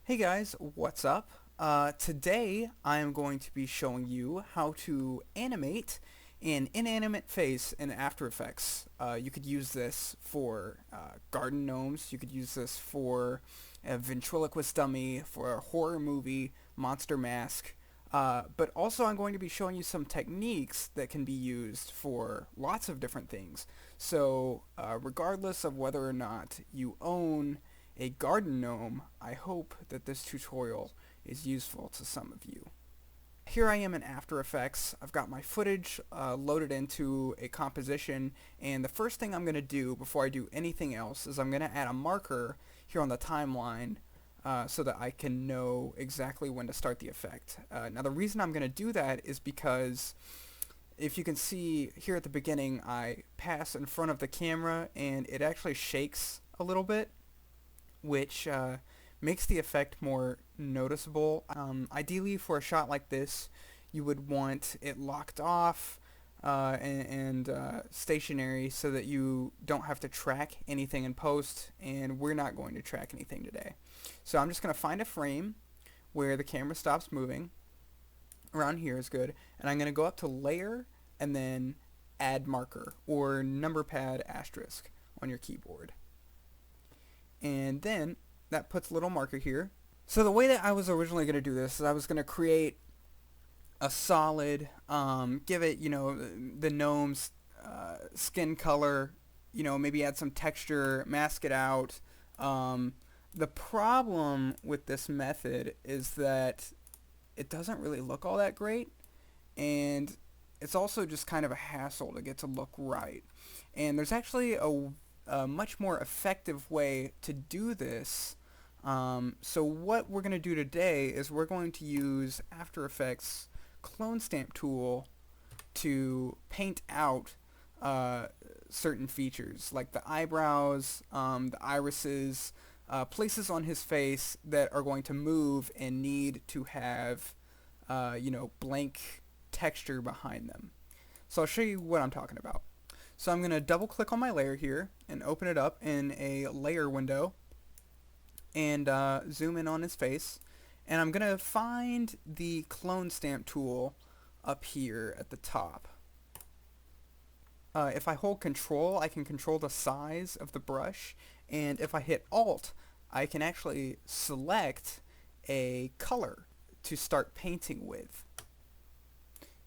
Hey guys, what's up? Today I am going to be showing you how to animate an inanimate face in After Effects. You could use this for garden gnomes, you could use this for a ventriloquist dummy, for a horror movie, monster mask, but also I'm going to be showing you some techniques that can be used for lots of different things. So regardless of whether or not you own a garden gnome, I hope that this tutorial is useful to some of you. Here I am in After Effects. I've got my footage loaded into a composition, and the first thing I'm going to do before I do anything else is I'm going to add a marker here on the timeline so that I can know exactly when to start the effect. Now the reason I'm going to do that is because if you can see here at the beginning, I pass in front of the camera and it actually shakes a little bit, which makes the effect more noticeable. Ideally, for a shot like this, you would want it locked off and stationary so that you don't have to track anything in post, and we're not going to track anything today. So I'm just going to find a frame where the camera stops moving. Around here is good, and I'm going to go up to Layer and then Add Marker, or number pad asterisk on your keyboard. And then that puts a little marker here. So the way that I was originally going to do this is I was going to create a solid, give it, the gnome's skin color, maybe add some texture, mask it out. The problem with this method is that it doesn't really look all that great, and it's also just kind of a hassle to get to look right. And there's actually a much more effective way to do this. So what we're going to do today is we're going to use After Effects clone stamp tool to paint out certain features like the eyebrows, the irises, places on his face that are going to move and need to have blank texture behind them. So I'll show you what I'm talking about. So I'm going to double click on my layer here and open it up in a layer window and zoom in on his face. And I'm going to find the clone stamp tool up here at the top. If I hold control, I can control the size of the brush, and if I hit alt, I can actually select a color to start painting with.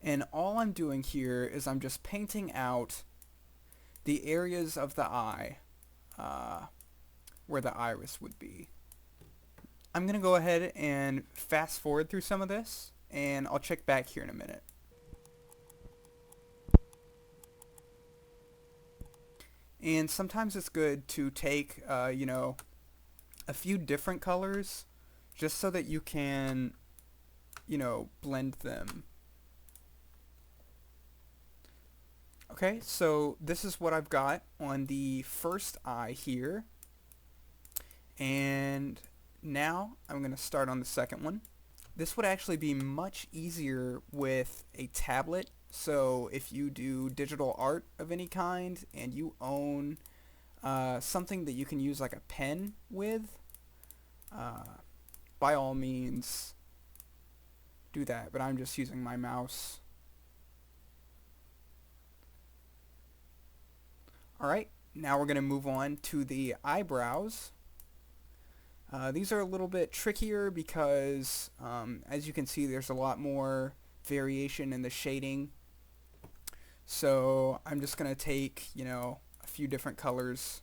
And all I'm doing here is I'm just painting out the areas of the eye where the iris would be. I'm going to go ahead and fast forward through some of this, and I'll check back here in a minute. And sometimes it's good to take, a few different colors just so that you can, blend them. Okay, so this is what I've got on the first eye here. And now I'm going to start on the second one. This would actually be much easier with a tablet. So if you do digital art of any kind and you own something that you can use like a pen with, by all means do that. But I'm just using my mouse. Alright, now we're going to move on to the eyebrows. These are a little bit trickier because, as you can see, there's a lot more variation in the shading. So I'm just going to take, a few different colors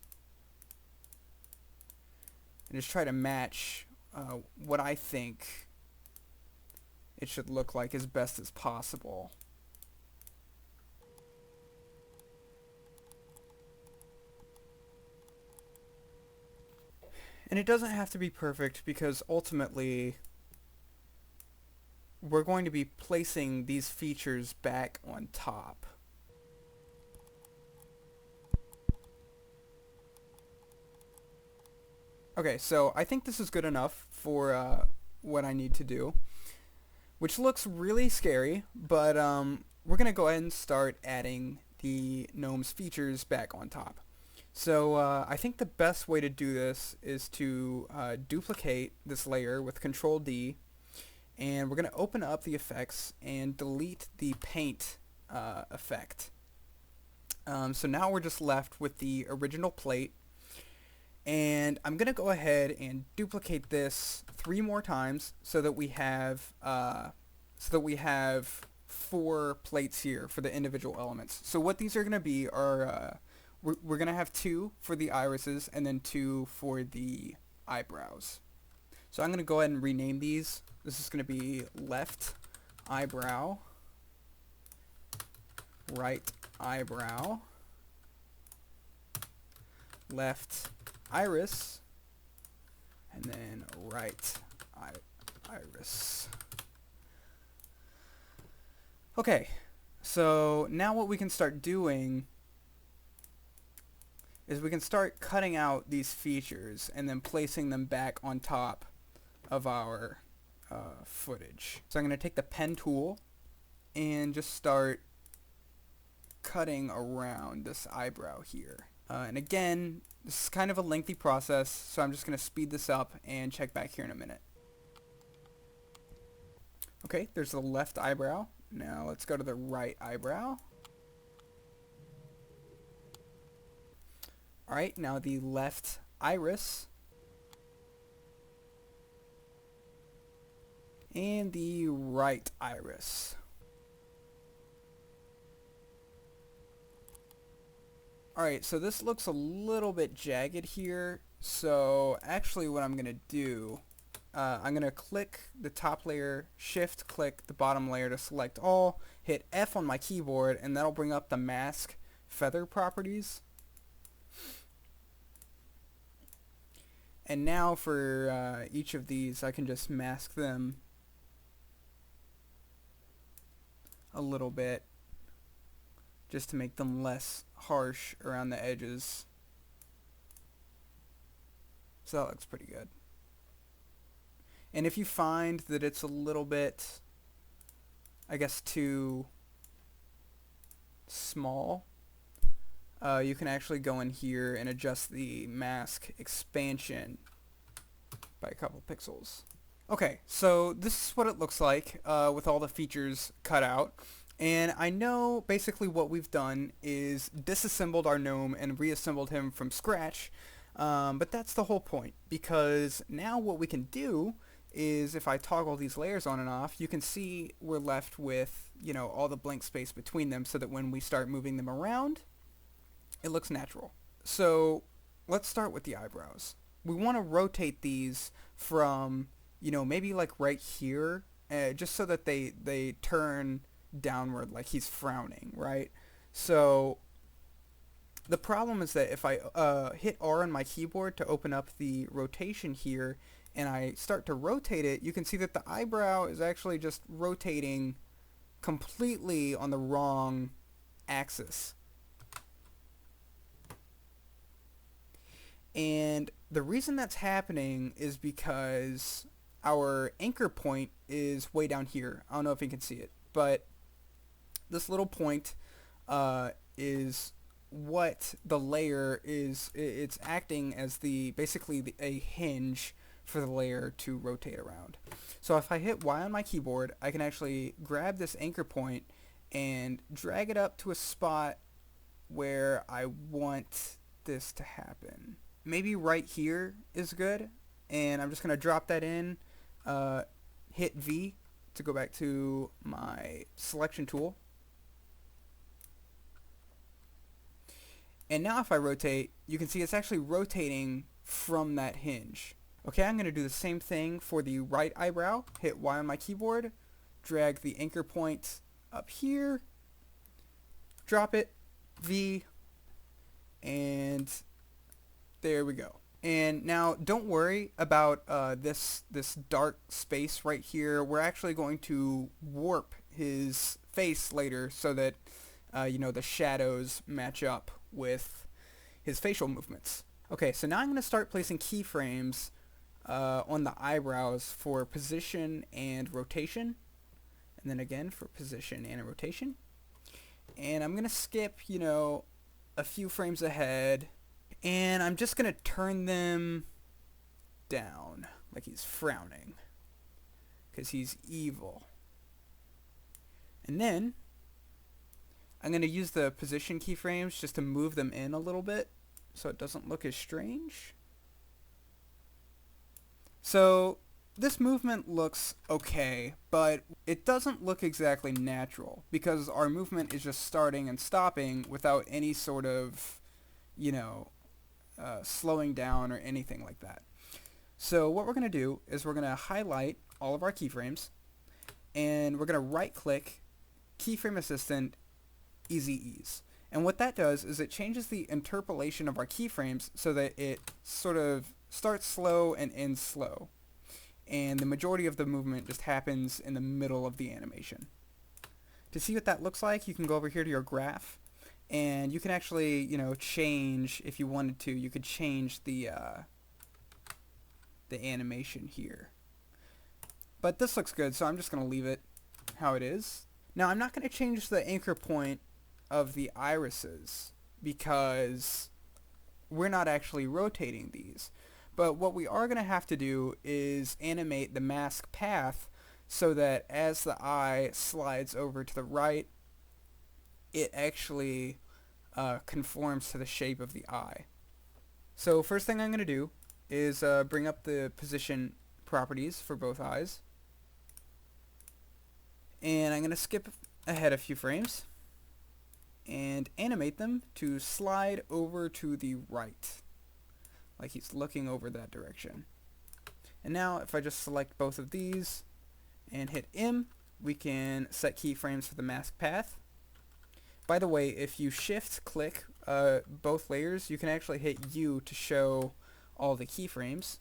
and just try to match what I think it should look like as best as possible. And it doesn't have to be perfect because ultimately we're going to be placing these features back on top. Okay, so I think this is good enough for what I need to do, which looks really scary, but we're going to go ahead and start adding the gnome's features back on top. So I think the best way to do this is to duplicate this layer with Control D, and we're going to open up the effects and delete the paint effect. So now we're just left with the original plate, and I'm going to go ahead and duplicate this 3 more times so that we have 4 plates here for the individual elements. So what these are going to be are we're going to have 2 for the irises and then 2 for the eyebrows. So I'm going to go ahead and rename these. This is going to be left eyebrow, right eyebrow, left iris, and then right iris. Okay, so now what we can start doing is we can start cutting out these features and then placing them back on top of our footage. So I'm going to take the pen tool and just start cutting around this eyebrow here. And again, this is kind of a lengthy process, so I'm just going to speed this up and check back here in a minute. Okay, there's the left eyebrow. Now let's go to the right eyebrow. Alright, now the left iris. And the right iris. Alright, so this looks a little bit jagged here. So actually what I'm going to do, I'm going to click the top layer, shift click the bottom layer to select all, hit F on my keyboard, and that'll bring up the mask feather properties. And now for each of these, I can just mask them a little bit just to make them less harsh around the edges. So that looks pretty good. And if you find that it's a little bit, I guess, too small, you can actually go in here and adjust the mask expansion by a couple pixels. Okay, so this is what it looks like with all the features cut out. And I know basically what we've done is disassembled our gnome and reassembled him from scratch, but that's the whole point, because now what we can do is if I toggle these layers on and off, you can see we're left with, you know, all the blank space between them so that when we start moving them around, it looks natural. So let's start with the eyebrows. We want to rotate these from, you know, maybe like right here, just so that they turn downward like he's frowning, right? So the problem is that if I hit R on my keyboard to open up the rotation here and I start to rotate it, you can see that the eyebrow is actually just rotating completely on the wrong axis. And the reason that's happening is because our anchor point is way down here. I don't know if you can see it, but this little point is what the layer is. It's acting as basically a hinge for the layer to rotate around. So if I hit Y on my keyboard, I can actually grab this anchor point and drag it up to a spot where I want this to happen. Maybe right here is good, and I'm just going to drop that in, hit V to go back to my selection tool. And now if I rotate, you can see it's actually rotating from that hinge. Okay, I'm going to do the same thing for the right eyebrow. Hit Y on my keyboard, drag the anchor point up here, drop it, V, and there we go. And now don't worry about this dark space right here. We're actually going to warp his face later so that you know, the shadows match up with his facial movements. Okay, so now I'm going to start placing keyframes on the eyebrows for position and rotation, and then again for position and rotation. And I'm going to skip, you know, a few frames ahead And I'm just going to turn them down, like he's frowning, because he's evil. And then I'm going to use the position keyframes just to move them in a little bit so it doesn't look as strange. So this movement looks okay, but it doesn't look exactly natural because our movement is just starting and stopping without any sort of, slowing down or anything like that. So what we're going to do is we're going to highlight all of our keyframes, and we're going to right-click Keyframe Assistant Easy Ease. And what that does is it changes the interpolation of our keyframes so that it sort of starts slow and ends slow. And the majority of the movement just happens in the middle of the animation. To see what that looks like, you can go over here to your graph, and you can actually, change, if you wanted to, you could change the animation here. But this looks good, so I'm just going to leave it how it is. Now, I'm not going to change the anchor point of the irises because we're not actually rotating these. But what we are going to have to do is animate the mask path so that as the eye slides over to the right, it actually conforms to the shape of the eye. So first thing I'm going to do is bring up the position properties for both eyes. And I'm going to skip ahead a few frames and animate them to slide over to the right, like he's looking over that direction. And now if I just select both of these and hit M, we can set keyframes for the mask path. By the way, if you shift click both layers, you can actually hit U to show all the keyframes.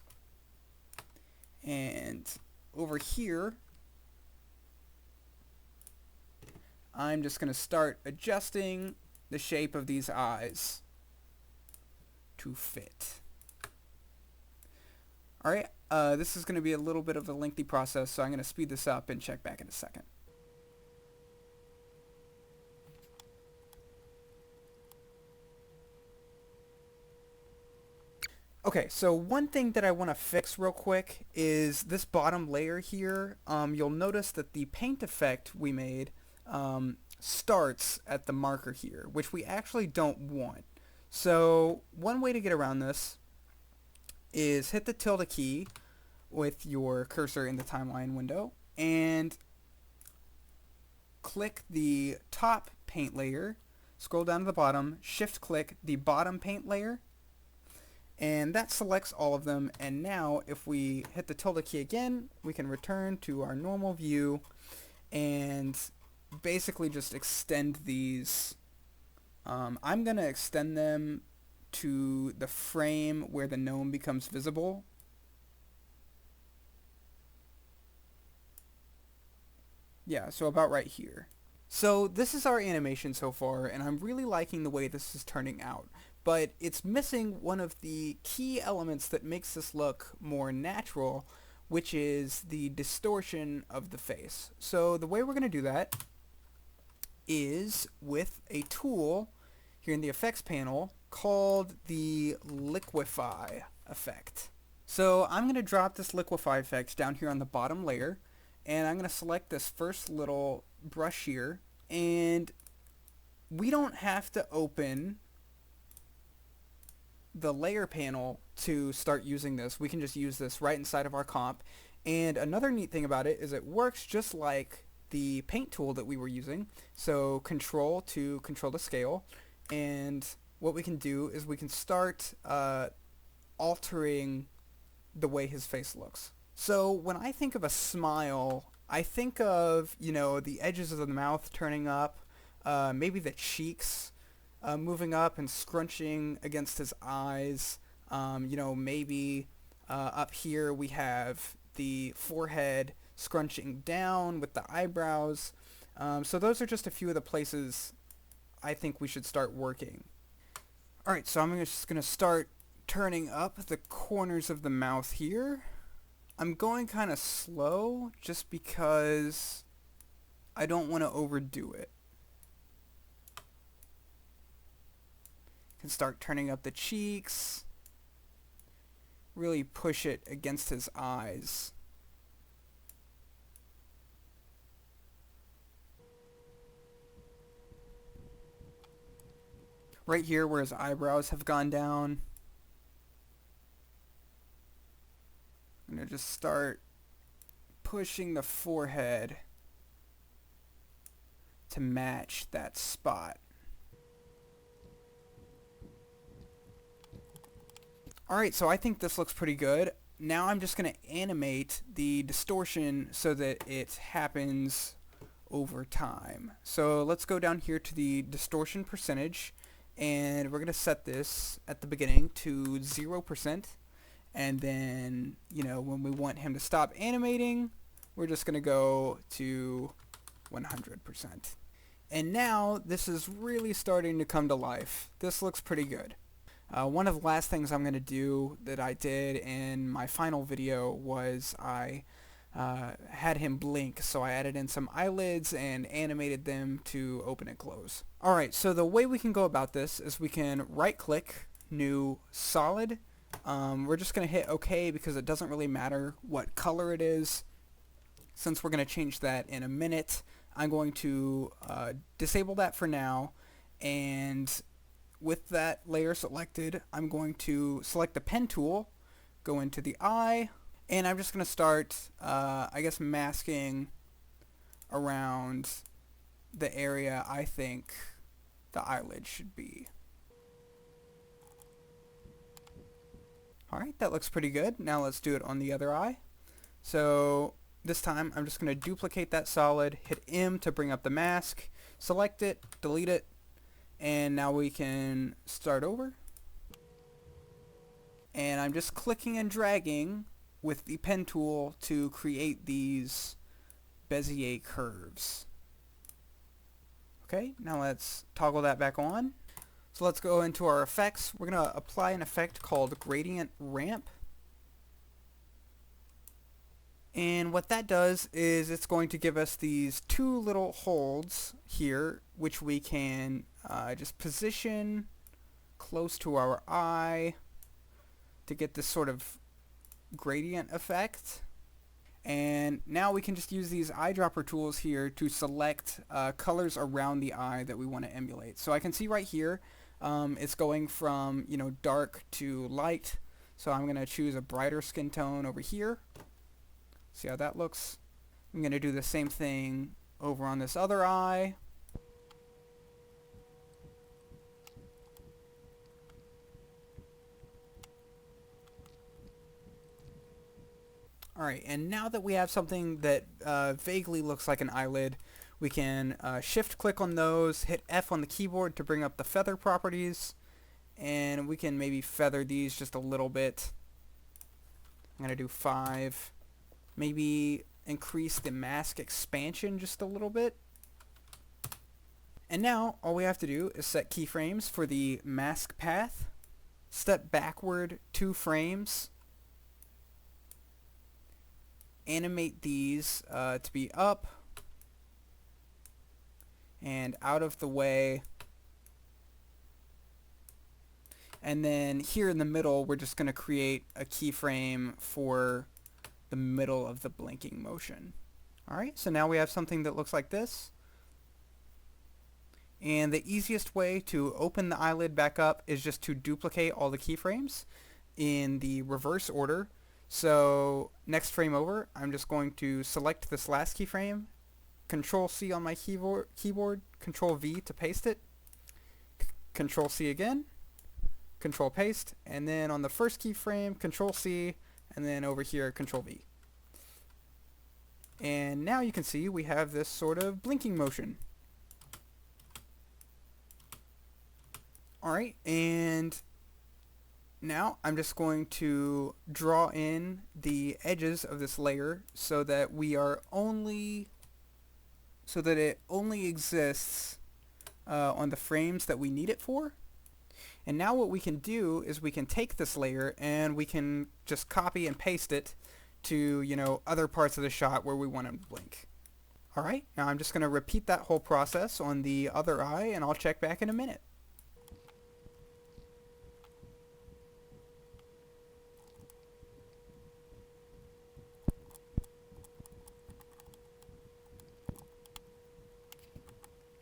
And over here, I'm just going to start adjusting the shape of these eyes to fit. Alright, this is going to be a little bit of a lengthy process, so I'm going to speed this up and check back in a second. Okay, so one thing that I want to fix real quick is this bottom layer here. You'll notice that the paint effect we made starts at the marker here, which we actually don't want. So one way to get around this is hit the tilde key with your cursor in the timeline window and click the top paint layer, scroll down to the bottom, shift click the bottom paint layer, and that selects all of them. And now if we hit the tilde key again, we can return to our normal view and basically just extend these. I'm going to extend them to the frame where the gnome becomes visible. Yeah, so about right here. So this is our animation so far, and I'm really liking the way this is turning out. But it's missing one of the key elements that makes this look more natural, which is the distortion of the face. So the way we're going to do that is with a tool here in the effects panel called the Liquify effect. So I'm going to drop this Liquify effect down here on the bottom layer, and I'm going to select this first little brush here, and we don't have to open the layer panel to start using this. We can just use this right inside of our comp. And another neat thing about it is it works just like the paint tool that we were using. So control to control the scale, and what we can do is we can start altering the way his face looks. So when I think of a smile, I think of, the edges of the mouth turning up, maybe the cheeks moving up and scrunching against his eyes. Maybe up here we have the forehead scrunching down with the eyebrows. So those are just a few of the places I think we should start working. Alright, so I'm just going to start turning up the corners of the mouth here. I'm going kind of slow just because I don't want to overdo it. Can start turning up the cheeks. Really push it against his eyes. Right here where his eyebrows have gone down. I'm going to just start pushing the forehead to match that spot. Alright, so I think this looks pretty good. Now I'm just going to animate the distortion so that it happens over time. So let's go down here to the distortion percentage, and we're going to set this at the beginning to 0%. And then, you know, when we want him to stop animating, we're just going to go to 100%. And now this is really starting to come to life. This looks pretty good. One of the last things I'm going to do that I did in my final video was I had him blink, so I added in some eyelids and animated them to open and close. Alright, so the way we can go about this is we can right click, new solid. We're just going to hit OK because it doesn't really matter what color it is. Since we're going to change that in a minute, I'm going to disable that for now, and with that layer selected, I'm going to select the pen tool, go into the eye, and I'm just going to start, I guess, masking around the area I think the eyelid should be. Alright, that looks pretty good. Now let's do it on the other eye. So this time I'm just going to duplicate that solid, hit M to bring up the mask, select it, delete it, and now we can start over. And I'm just clicking and dragging with the pen tool to create these Bezier curves. Okay, now let's toggle that back on. So let's go into our effects. We're going to apply an effect called Gradient Ramp. And what that does is it's going to give us these two little holds here, which we can just position close to our eye to get this sort of gradient effect. And now we can just use these eyedropper tools here to select colors around the eye that we want to emulate. So I can see right here it's going from, you know, dark to light. So I'm going to choose a brighter skin tone over here. See how that looks? I'm going to do the same thing over on this other eye. Alright, and now that we have something that vaguely looks like an eyelid, we can shift click on those, hit F on the keyboard to bring up the feather properties, and we can maybe feather these just a little bit. I'm going to do 5. Maybe increase the mask expansion just a little bit. And now all we have to do is set keyframes for the mask path, step backward 2 frames, animate these to be up and out of the way, and then here in the middle we're just going to create a keyframe for the middle of the blinking motion. Alright, so now we have something that looks like this. And the easiest way to open the eyelid back up is just to duplicate all the keyframes in the reverse order. So next frame over, I'm just going to select this last keyframe, Control C on my keyboard, Control V to paste it, Control C again, Control Paste, and then on the first keyframe, Control C, and then over here, Control V. And now you can see we have this sort of blinking motion. Alright, and now I'm just going to draw in the edges of this layer so that it only exists on the frames that we need it for. And now what we can do is we can take this layer and we can just copy and paste it to, you know, other parts of the shot where we want to blink. Alright, now I'm just going to repeat that whole process on the other eye, and I'll check back in a minute.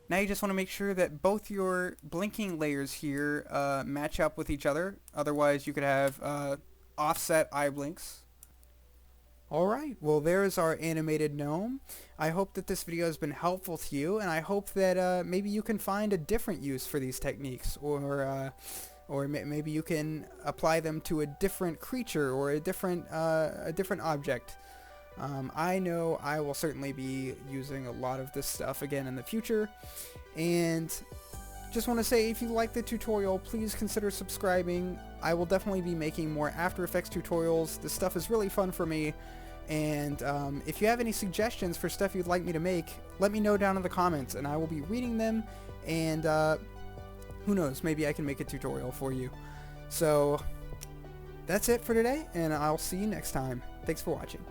Now you just want to make sure that both your blinking layers here match up with each other. Otherwise you could have offset eye blinks. Alright, well there's our animated gnome. I hope that this video has been helpful to you, and I hope that maybe you can find a different use for these techniques, or maybe you can apply them to a different creature or a different object. I know I will certainly be using a lot of this stuff again in the future, and just want to say, if you like the tutorial, please consider subscribing. I will definitely be making more After Effects tutorials. This stuff is really fun for me, and if you have any suggestions for stuff you'd like me to make, let me know down in the comments, and I will be reading them, and who knows, maybe I can make a tutorial for you. So that's it for today, and I'll see you next time. Thanks for watching.